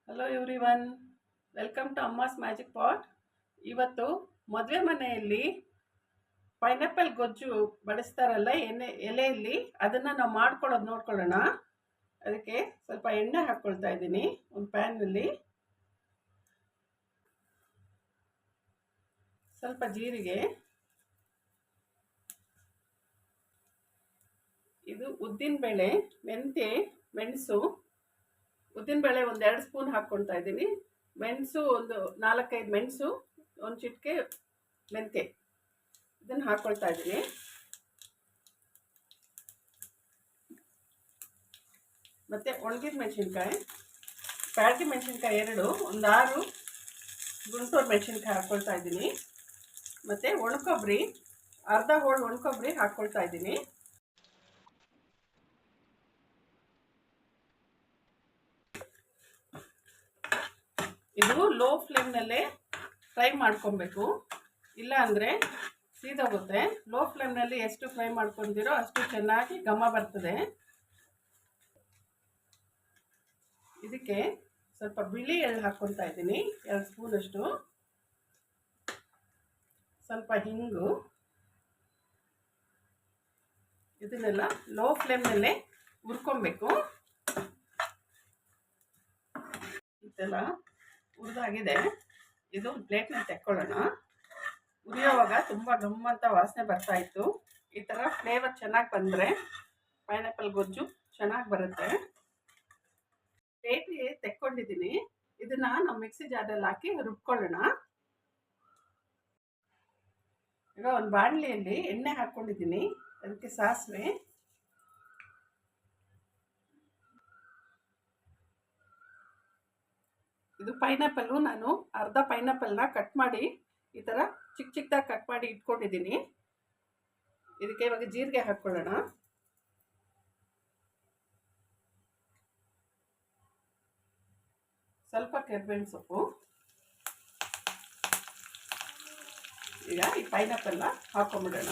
Hello everyone, welcome to Amma's magic pot. ಇವತ್ತು ಮದುವೆ ಮನೆಯಲ್ಲಿ ಪೈನಾಪಲ್ ಗೊಜ್ಜು ಬಡಿಸ್ತಾರಲ್ಲ ಎಲೆಯಲ್ಲಿ, ಅದನ್ನು ನಾವು ಮಾಡ್ಕೊಳ್ಳೋದು ನೋಡ್ಕೊಳ್ಳೋಣ. ಅದಕ್ಕೆ ಸ್ವಲ್ಪ ಎಣ್ಣೆ ಹಾಕ್ಕೊಳ್ತಾ ಇದ್ದೀನಿ ಒಂದು ಪ್ಯಾನ್ನಲ್ಲಿ. ಸ್ವಲ್ಪ ಜೀರಿಗೆ, ಇದು ಉದ್ದಿನಬೇಳೆ, ಮೆಂತ್ಯ, ಮೆಣಸು. ಉದ್ದಿನಬೇಳೆ ಒಂದು 2 ಸ್ಪೂನ್ ಹಾಕ್ಕೊಳ್ತಾ ಇದ್ದೀನಿ. ಮೆಣಸು ಒಂದು 4-5 ಮೆಣಸು, ಒಂದು ಚಿಟಿಕೆ ಮೆಂತ್ಯ, ಇದನ್ನು ಹಾಕ್ಕೊಳ್ತಾ ಇದ್ದೀನಿ. ಮತ್ತು ಒಣಗಿದ ಮೆಣಸಿನ್ಕಾಯಿ, ಬ್ಯಾಡಗಿ ಮೆಣಸಿನ್ಕಾಯಿ 2, ಒಂದು 6 ಗುಂಟೂರು ಮೆಣಸಿನ್ಕಾಯಿ ಹಾಕ್ಕೊಳ್ತಾ ಇದ್ದೀನಿ. ಮತ್ತು ಒಣಕೊಬ್ಬರಿ, ಅರ್ಧ ಹೋಳು ಒಣಕೊಬ್ಬರಿ ಹಾಕ್ಕೊಳ್ತಾ ಇದ್ದೀನಿ. ಇದು ಲೋ ಫ್ಲೇಮ್ನಲ್ಲೇ ಫ್ರೈ ಮಾಡ್ಕೊಬೇಕು, ಇಲ್ಲ ಅಂದರೆ ಸೀದೋಗುತ್ತೆ. ಲೋ ಫ್ಲೇಮ್ನಲ್ಲಿ ಎಷ್ಟು ಫ್ರೈ ಮಾಡ್ಕೊತೀರೋ ಅಷ್ಟು ಚೆನ್ನಾಗಿ ಘಮ ಬರ್ತದೆ. ಇದಕ್ಕೆ ಸ್ವಲ್ಪ ಬಿಳಿ ಎಳ್ಳು ಹಾಕ್ಕೊಳ್ತಾ ಇದ್ದೀನಿ, 2 ಸ್ಪೂನಷ್ಟು. ಸ್ವಲ್ಪ ಹಿಂಗು. ಇದನ್ನೆಲ್ಲ ಲೋ ಫ್ಲೇಮ್ನಲ್ಲೇ ಹುರ್ಕೊಬೇಕು. ಇದೆಲ್ಲ ಹುರಿದಾಗಿದೆ. ಇದು ಪ್ಲೇಟ್ನಲ್ಲಿ ತೆಕ್ಕೊಳ್ಳೋಣ. ಹುರಿಯೋವಾಗ ತುಂಬ ಗಮ್ಮಂತ ವಾಸನೆ ಬರ್ತಾ ಇತ್ತು. ಈ ಥರ ಫ್ಲೇವರ್ ಚೆನ್ನಾಗಿ ಬಂದರೆ ಪೈನಾಪಲ್ ಗೊಜ್ಜು ಚೆನ್ನಾಗಿ ಬರುತ್ತೆ. ಪ್ಲೇಟ್ಗೆ ತೆಕ್ಕೊಂಡಿದ್ದೀನಿ. ಇದನ್ನು ನಾವು ಮಿಕ್ಸಿ ಜಾರಲ್ಲಿ ಹಾಕಿ ರುಬ್ಕೊಳ್ಳೋಣ. ಈಗ ಒಂದು ಬಾಣಲಿಯಲ್ಲಿ ಎಣ್ಣೆ ಹಾಕ್ಕೊಂಡಿದ್ದೀನಿ. ಅದಕ್ಕೆ ಸಾಸಿವೆ, ಇದು ಪೈನಾಪಲ್ಲು, ನಾನು ಅರ್ಧ ಪೈನಾಪಲ್ನ ಕಟ್ ಮಾಡಿ ಈ ಥರ ಚಿಕ್ಕ ಚಿಕ್ಕದಾಗಿ ಕಟ್ ಮಾಡಿ ಇಟ್ಕೊಂಡಿದ್ದೀನಿ. ಇದಕ್ಕೆ ಇವಾಗ ಜೀರಿಗೆ ಹಾಕ್ಕೊಳ್ಳೋಣ. ಸ್ವಲ್ಪ ಕರಿಬೇವಿನ ಸೊಪ್ಪು. ಈಗ ಈ ಪೈನಾಪಲ್ನ ಹಾಕ್ಕೊಂಬಿಡೋಣ.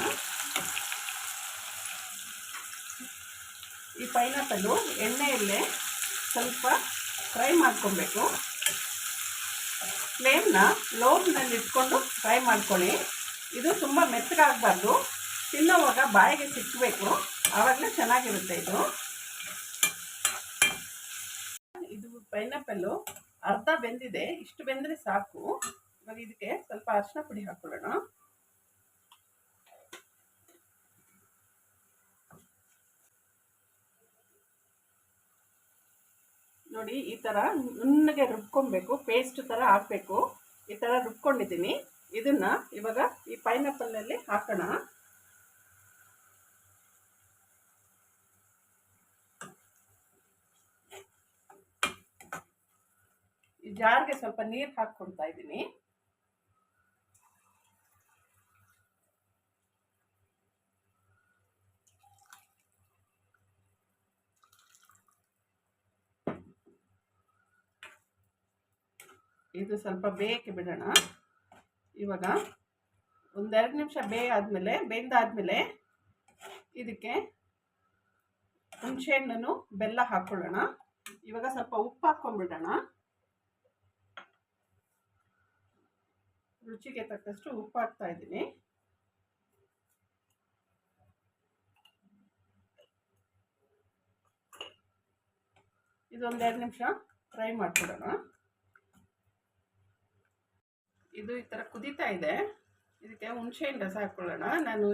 ಈ ಪೈನಾಪಲ್ಲು ಎಣ್ಣೆಯಲ್ಲೇ ಸ್ವಲ್ಪ ಫ್ರೈ ಮಾಡ್ಕೊಬೇಕು. ಫ್ಲೇಮ್ನ ಲೋನಲ್ಲಿ ಇಟ್ಕೊಂಡು ಫ್ರೈ ಮಾಡ್ಕೊಳ್ಳಿ. ಇದು ತುಂಬ ಮೆತ್ತಗಾಗಬಾರ್ದು, ತಿನ್ನೋವಾಗ ಬಾಯಿಗೆ ಸಿಕ್ಕಬೇಕು, ಆವಾಗಲೇ ಚೆನ್ನಾಗಿರುತ್ತೆ. ಇದು ಪೈನಾಪಲ್ಲು ಅರ್ಧ ಬೆಂದಿದೆ, ಇಷ್ಟು ಬೆಂದರೆ ಸಾಕು. ಇವಾಗ ಇದಕ್ಕೆ ಸ್ವಲ್ಪ ಅರಿಶಿನ ಪುಡಿ ಹಾಕ್ಕೊಳ್ಳೋಣ. ನೋಡಿ, ಈ ಥರ ನುಣ್ಣಗೆ ರುಬ್ಕೊಬೇಕು, ಪೇಸ್ಟ್ ಥರ ಹಾಕಬೇಕು. ಈ ಥರ ರುಬ್ಕೊಂಡಿದ್ದೀನಿ. ಇದನ್ನು ಇವಾಗ ಈ ಪೈನಾಪಲ್ನಲ್ಲಿ ಹಾಕೋಣ. ಈ ಜಾರ್ಗೆ ಸ್ವಲ್ಪ ನೀರು ಹಾಕ್ಕೊಳ್ತಾ ಇದ್ದೀನಿ. ಇದು ಸ್ವಲ್ಪ ಬೇಯಕ್ಕೆ ಬಿಡೋಣ. ಇವಾಗ 1-2 ನಿಮಿಷ ಬೆಂದಾದ್ಮೇಲೆ ಇದಕ್ಕೆ ಹುಣಸೆಹಣ್ಣು, ಬೆಲ್ಲ ಹಾಕ್ಕೊಳ್ಳೋಣ. ಇವಾಗ ಸ್ವಲ್ಪ ಉಪ್ಪು ಹಾಕ್ಕೊಂಡ್ಬಿಡೋಣ. ರುಚಿಗೆ ತಕ್ಕಷ್ಟು ಉಪ್ಪು ಹಾಕ್ತಾ ಇದ್ದೀನಿ. ಇದೊಂದು 2 ನಿಮಿಷ ಫ್ರೈ ಮಾಡ್ಕೊಡೋಣ. ಇದು ಈ ಥರ ಕುದೀತಾ ಇದೆ. ಇದಕ್ಕೆ ಹುಣಸೆಹಣ್ಣು ರಸ ಹಾಕ್ಕೊಳ್ಳೋಣ. ನಾನು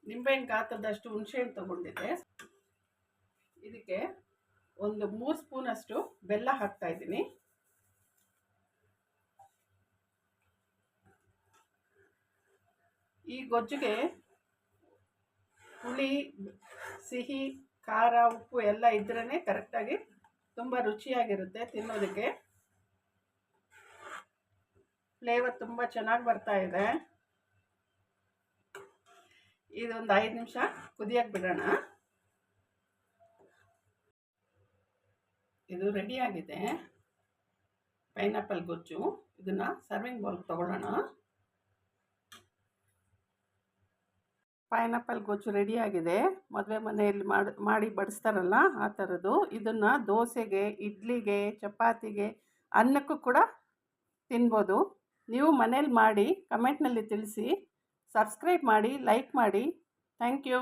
ನಿಂಬೆಹಣ್ಣು ಗಾತ್ರದಷ್ಟು ಹುಣಸೆಹಣ್ಣು ತೊಗೊಂಡಿದ್ದೆ. ಇದಕ್ಕೆ ಒಂದು 3 ಸ್ಪೂನಷ್ಟು ಬೆಲ್ಲ ಹಾಕ್ತಾ ಇದ್ದೀನಿ. ಈ ಗೊಜ್ಜಿಗೆ ಹುಳಿ, ಸಿಹಿ, ಖಾರ, ಉಪ್ಪು ಎಲ್ಲ ಇದ್ರೇ ಕರೆಕ್ಟಾಗಿ ತುಂಬ ರುಚಿಯಾಗಿರುತ್ತೆ ತಿನ್ನೋದಕ್ಕೆ. ಫ್ಲೇವರ್ ತುಂಬ ಚೆನ್ನಾಗಿ ಬರ್ತಾ ಇದೆ. ಇದೊಂದು 5 ನಿಮಿಷ ಕುದಿಯಕ್ಕೆ ಬಿಡೋಣ. ಇದು ರೆಡಿಯಾಗಿದೆ ಪೈನಾಪಲ್ ಗೊಜ್ಜು. ಇದನ್ನು ಸರ್ವಿಂಗ್ ಬೌಲ್ಗೆ ತಗೊಳ್ಳೋಣ. ಪೈನಾಪಲ್ ಗೊಜ್ಜು ರೆಡಿಯಾಗಿದೆ. ಮದುವೆ ಮನೆಯಲ್ಲಿ ಮಾಡಿ ಬಡಿಸ್ತಾರಲ್ಲ ಆ ಥರದ್ದು. ಇದನ್ನು ದೋಸೆಗೆ, ಇಡ್ಲಿಗೆ, ಚಪಾತಿಗೆ, ಅನ್ನಕ್ಕೂ ಕೂಡ ತಿನ್ಬೋದು. ನೀವು ಮನೇಲಿ ಮಾಡಿ ಕಮೆಂಟ್ನಲ್ಲಿ ತಿಳಿಸಿ. ಸಬ್ಸ್ಕ್ರೈಬ್ ಮಾಡಿ, ಲೈಕ್ ಮಾಡಿ. Thank you.